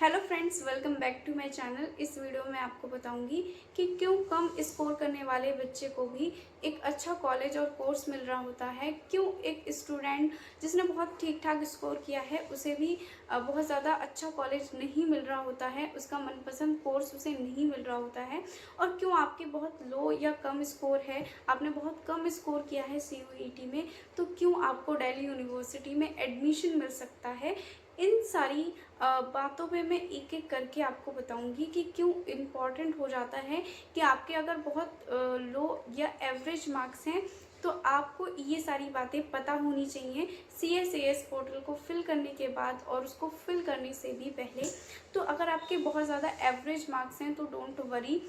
Hello friends, welcome back to my channel. इस video में आपको बताऊंगी कि क्यों कम स्कोर करने वाले बच्चे को भी एक अच्छा कॉलेज और कोर्स मिल रहा होता है। क्यों एक स्टूडेंट जिसने बहुत ठीक ठाक स्कोर किया है उसे भी बहुत ज़्यादा अच्छा कॉलेज नहीं मिल रहा होता है, उसका मनपसंद कोर्स उसे नहीं मिल रहा होता है। और क्यों आपके बहुत लो या कम स्कोर है, आपने बहुत कम स्कोर किया है CUET में, तो क्यों आपको दिल्ली यूनिवर्सिटी में एडमिशन मिल सकता है। इन सारी बातों पे मैं एक एक करके आपको बताऊंगी कि क्यों इम्पॉर्टेंट हो जाता है कि आपके अगर बहुत लो या एवरेज मार्क्स हैं तो आपको ये सारी बातें पता होनी चाहिए CSAS पोर्टल को फिल करने के बाद और उसको फिल करने से भी पहले। तो अगर आपके बहुत ज़्यादा एवरेज मार्क्स हैं तो डोंट वरी।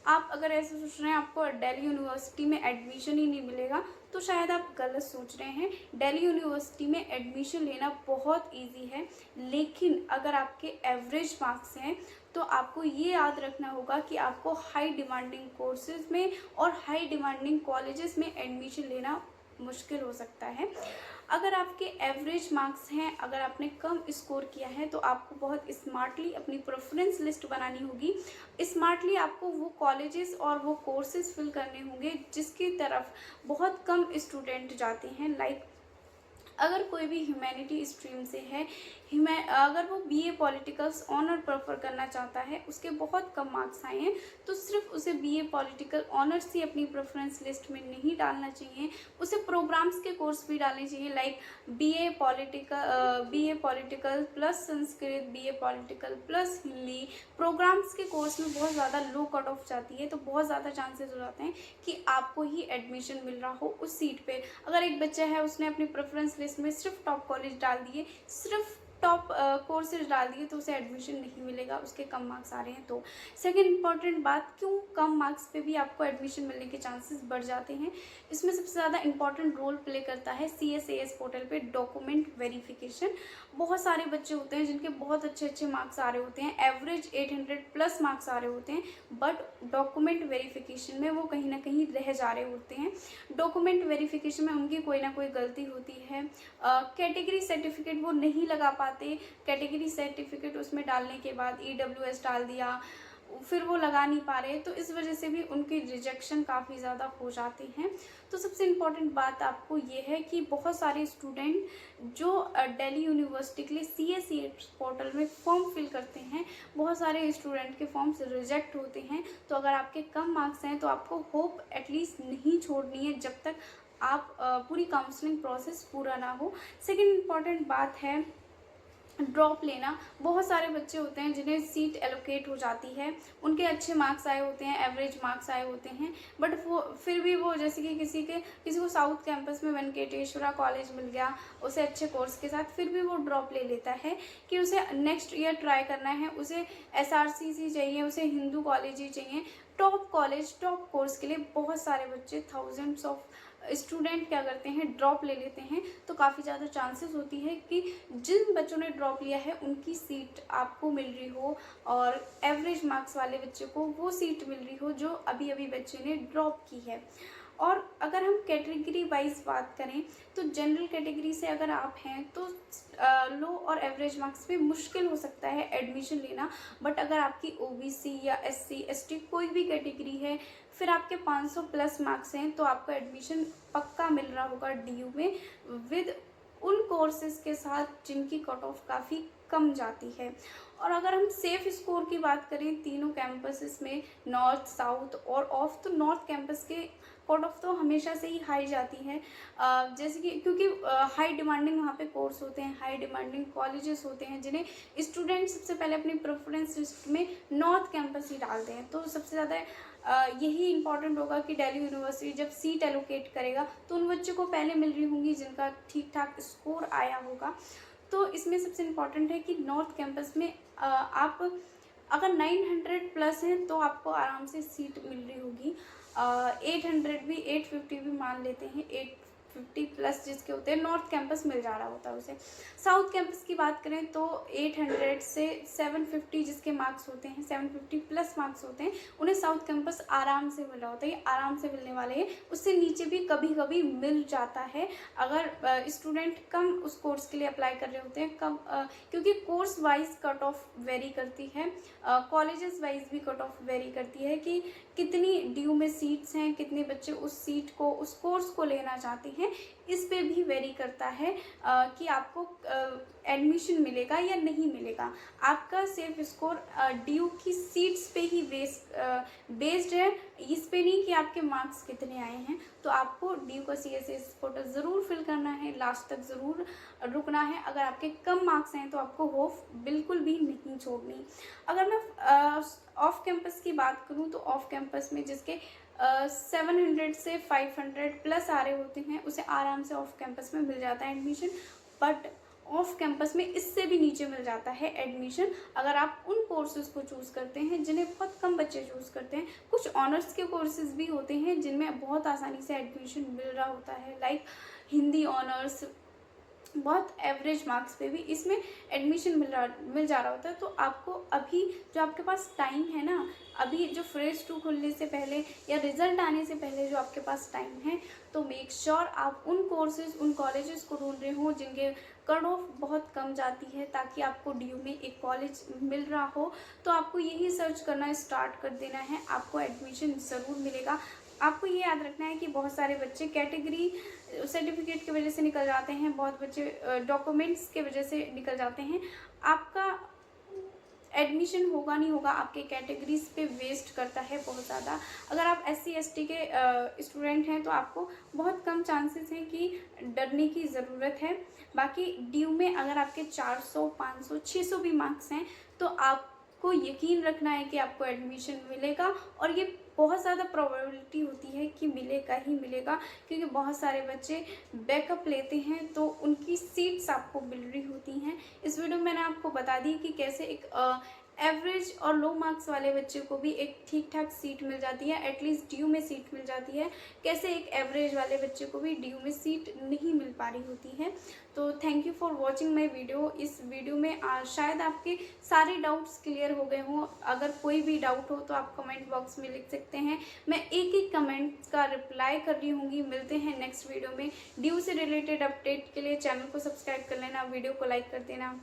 आप अगर ऐसे सोच रहे हैं आपको दिल्ली यूनिवर्सिटी में एडमिशन ही नहीं मिलेगा तो शायद आप गलत सोच रहे हैं। दिल्ली यूनिवर्सिटी में एडमिशन लेना बहुत इजी है, लेकिन अगर आपके एवरेज मार्क्स हैं तो आपको ये याद रखना होगा कि आपको हाई डिमांडिंग कोर्सेज में और हाई डिमांडिंग कॉलेजेस में एडमिशन लेना मुश्किल हो सकता है। अगर आपके एवरेज मार्क्स हैं, अगर आपने कम स्कोर किया है तो आपको बहुत स्मार्टली अपनी प्रेफरेंस लिस्ट बनानी होगी। स्मार्टली आपको वो कॉलेजेस और वो कोर्सेज फिल करने होंगे जिसकी तरफ बहुत कम स्टूडेंट जाते हैं। लाइक अगर कोई भी ह्यूमैनिटी स्ट्रीम से है, अगर वो BA पॉलिटिकल्स ऑनर प्रेफर करना चाहता है, उसके बहुत कम मार्क्स आए हैं, तो सिर्फ उसे BA पॉलिटिकल ऑनर्स ही अपनी प्रेफरेंस लिस्ट में नहीं डालना चाहिए, उसे प्रोग्राम्स के कोर्स भी डालने चाहिए। Like BA political plus Sanskrit, BA political plus Hindi. Programmes के कोर्स में बहुत ज़्यादा लो कट ऑफ जाती है, तो बहुत ज़्यादा चांसेस हो जाते हैं कि आपको ही एडमिशन मिल रहा हो उस सीट पे। अगर एक बच्चा है उसने अपनी प्रेफरेंस लिस्ट में सिर्फ टॉप कॉलेज डाल दिए, सिर्फ टॉप कोर्सेज डाल दिए, तो उसे एडमिशन नहीं मिलेगा, उसके कम मार्क्स आ रहे हैं तो। सेकंड इंपॉर्टेंट बात, क्यों कम मार्क्स पे भी आपको एडमिशन मिलने के चांसेस बढ़ जाते हैं। इसमें सबसे ज़्यादा इंपॉर्टेंट रोल प्ले करता है CSAS पोर्टल पे डॉक्यूमेंट वेरिफिकेशन। बहुत सारे बच्चे होते हैं जिनके बहुत अच्छे अच्छे मार्क्स आ रहे होते हैं, एवरेज 800 प्लस मार्क्स आ रहे होते हैं, बट डॉक्यूमेंट वेरिफिकेशन में वो कहीं ना कहीं रह जा रहे होते हैं। डॉक्यूमेंट वेरिफिकेशन में उनकी कोई ना कोई गलती होती है। कैटेगरी सर्टिफिकेट वो नहीं लगा पाते, कैटेगरी सर्टिफिकेट उसमें डालने के बाद EWS डाल दिया, फिर वो लगा नहीं पा रहे, तो इस वजह से भी उनके रिजेक्शन काफ़ी ज़्यादा हो जाते हैं। तो सबसे इम्पॉर्टेंट बात आपको ये है कि बहुत सारे स्टूडेंट जो दिल्ली यूनिवर्सिटी के लिए CSAS पोर्टल में फॉर्म फिल करते हैं, बहुत सारे स्टूडेंट के फॉर्म्स रिजेक्ट होते हैं। तो अगर आपके कम मार्क्स हैं तो आपको होप एटलीस्ट नहीं छोड़नी है जब तक आप पूरी काउंसलिंग प्रोसेस पूरा ना हो। सेकेंड इम्पॉर्टेंट बात है ड्रॉप लेना। बहुत सारे बच्चे होते हैं जिन्हें सीट एलोकेट हो जाती है, उनके अच्छे मार्क्स आए होते हैं, एवरेज मार्क्स आए होते हैं, बट वो फिर भी वो जैसे कि किसी को साउथ कैंपस में वेंकटेश्वरा कॉलेज मिल गया उसे अच्छे कोर्स के साथ, फिर भी वो ड्रॉप ले लेता है कि उसे नेक्स्ट ईयर ट्राई करना है, उसे SRCC चाहिए, उसे हिंदू कॉलेज ही चाहिए। टॉप कॉलेज टॉप कोर्स के लिए बहुत सारे बच्चे, थाउजेंड्स ऑफ स्टूडेंट क्या करते हैं, ड्रॉप ले लेते हैं। तो काफ़ी ज़्यादा चांसेस होती है कि जिन बच्चों ने ड्रॉप लिया है उनकी सीट आपको मिल रही हो और एवरेज मार्क्स वाले बच्चे को वो सीट मिल रही हो जो अभी अभी बच्चे ने ड्रॉप की है। और अगर हम कैटेगरी वाइज बात करें तो जनरल कैटेगरी से अगर आप हैं तो लो और एवरेज मार्क्स पे मुश्किल हो सकता है एडमिशन लेना, बट अगर आपकी OBC या SC ST कोई भी कैटेगरी है, फिर आपके 500 प्लस मार्क्स हैं, तो आपको एडमिशन पक्का मिल रहा होगा DU में विद उन कोर्सेज के साथ जिनकी कट ऑफ काफ़ी कम जाती है। और अगर हम सेफ स्कोर की बात करें तीनों कैंपसेस में, नॉर्थ साउथ और ऑफ, तो नॉर्थ कैंपस के कट ऑफ तो हमेशा से ही हाई जाती है। जैसे कि क्योंकि हाई डिमांडिंग वहाँ पे कोर्स होते हैं, हाई डिमांडिंग कॉलेजेस होते हैं जिन्हें स्टूडेंट सबसे पहले अपनी प्रेफरेंस लिस्ट में नॉर्थ कैंपस ही डालते हैं। तो सबसे ज़्यादा यही इंपॉर्टेंट होगा कि दिल्ली यूनिवर्सिटी जब सीट एलोकेट करेगा तो उन बच्चों को पहले मिल रही होंगी जिनका ठीक ठाक स्कोर आया होगा। तो इसमें सबसे इम्पॉर्टेंट है कि नॉर्थ कैंपस में आप अगर 900 प्लस हैं तो आपको आराम से सीट मिल रही होगी। 800 भी, 850 भी मान लेते हैं, 750 प्लस जिसके होते हैं, नॉर्थ कैंपस मिल जा रहा होता है उसे। साउथ कैंपस की बात करें तो 800 से 750 जिसके मार्क्स होते हैं, 750 प्लस मार्क्स होते हैं, उन्हें साउथ कैंपस आराम से मिल रहा होता है, ये आराम से मिलने वाले हैं। उससे नीचे भी कभी कभी मिल जाता है अगर स्टूडेंट कम उस कोर्स के लिए अप्लाई कर रहे होते हैं, कम क्योंकि course wise cut off very करती है, कॉलेजेस वाइज भी कट ऑफ वेरी करती है कि कितनी ड्यू में सीट्स हैं, कितने बच्चे उस सीट को, उस कोर्स को लेना चाहते हैं, इस पे भी वेरी करता है कि आपको एडमिशन मिलेगा या नहीं मिलेगा। आपका सिर्फ स्कोर ड्यू की सीट्स पे ही बेस्ड है, इस पे नहीं कि आपके मार्क्स कितने आए हैं। तो आपको ड्यू का CSS कोटा ज़रूर फिल करना है, लास्ट तक ज़रूर रुकना है। अगर आपके कम मार्क्स हैं तो आपको होप बिल्कुल भी नहीं छोड़नी। अगर मैं ऑफ कैंपस की बात करूं तो ऑफ कैंपस में जिसके 700 से 500 प्लस आ रहे होते हैं, उसे आराम से ऑफ कैंपस में मिल जाता है एडमिशन। बट ऑफ कैंपस में इससे भी नीचे मिल जाता है एडमिशन अगर आप उन कोर्सेज को चूज़ करते हैं जिन्हें बहुत कम बच्चे चूज़ करते हैं। कुछ ऑनर्स के कोर्सेज भी होते हैं जिनमें बहुत आसानी से एडमिशन मिल रहा होता है, लाइक हिंदी ऑनर्स, बहुत एवरेज मार्क्स पे भी इसमें एडमिशन मिल जा रहा होता है। तो आपको अभी जो आपके पास टाइम है ना, अभी जो फेज 2 खुलने से पहले या रिजल्ट आने से पहले जो आपके पास टाइम है, तो मेक श्योर आप उन कोर्सेज, उन कॉलेजेस को ढूंढ रहे हो जिनके कट ऑफ बहुत कम जाती है, ताकि आपको ड्यू में एक कॉलेज मिल रहा हो। तो आपको यही सर्च करना स्टार्ट कर देना है, आपको एडमिशन ज़रूर मिलेगा। आपको ये याद रखना है कि बहुत सारे बच्चे कैटेगरी सर्टिफिकेट की वजह से निकल जाते हैं, बहुत बच्चे डॉक्यूमेंट्स के वजह से निकल जाते हैं। आपका एडमिशन होगा नहीं होगा आपके कैटेगरीज पे वेस्ट करता है बहुत ज़्यादा। अगर आप SC ST के स्टूडेंट हैं तो आपको बहुत कम चांसेस हैं कि डरने की ज़रूरत है। बाकी ड्यू में अगर आपके 400, 500, 600 भी मार्क्स हैं तो आपको यकीन रखना है कि आपको एडमिशन मिलेगा, और ये बहुत ज़्यादा प्रोबेबिलिटी होती है कि मिलेगा ही मिलेगा, क्योंकि बहुत सारे बच्चे बैकअप लेते हैं तो उनकी सीट्स आपको मिल रही होती हैं। इस वीडियो में मैंने आपको बता दी कि कैसे एक एवरेज और लो मार्क्स वाले बच्चे को भी एक ठीक ठाक सीट मिल जाती है, एटलीस्ट ड्यू में सीट मिल जाती है, कैसे एक एवरेज वाले बच्चे को भी ड्यू में सीट नहीं मिल पा रही होती है। तो thank you for watching my video. इस वीडियो में शायद आपके सारे डाउट्स क्लियर हो गए हों। अगर कोई भी डाउट हो तो आप कमेंट बॉक्स में लिख सकते हैं, मैं एक एक कमेंट का रिप्लाई कर रही होंगी। मिलते हैं नेक्स्ट वीडियो में। ड्यू से रिलेटेड अपडेट के लिए चैनल को सब्सक्राइब कर लेना, वीडियो को लाइक कर देना।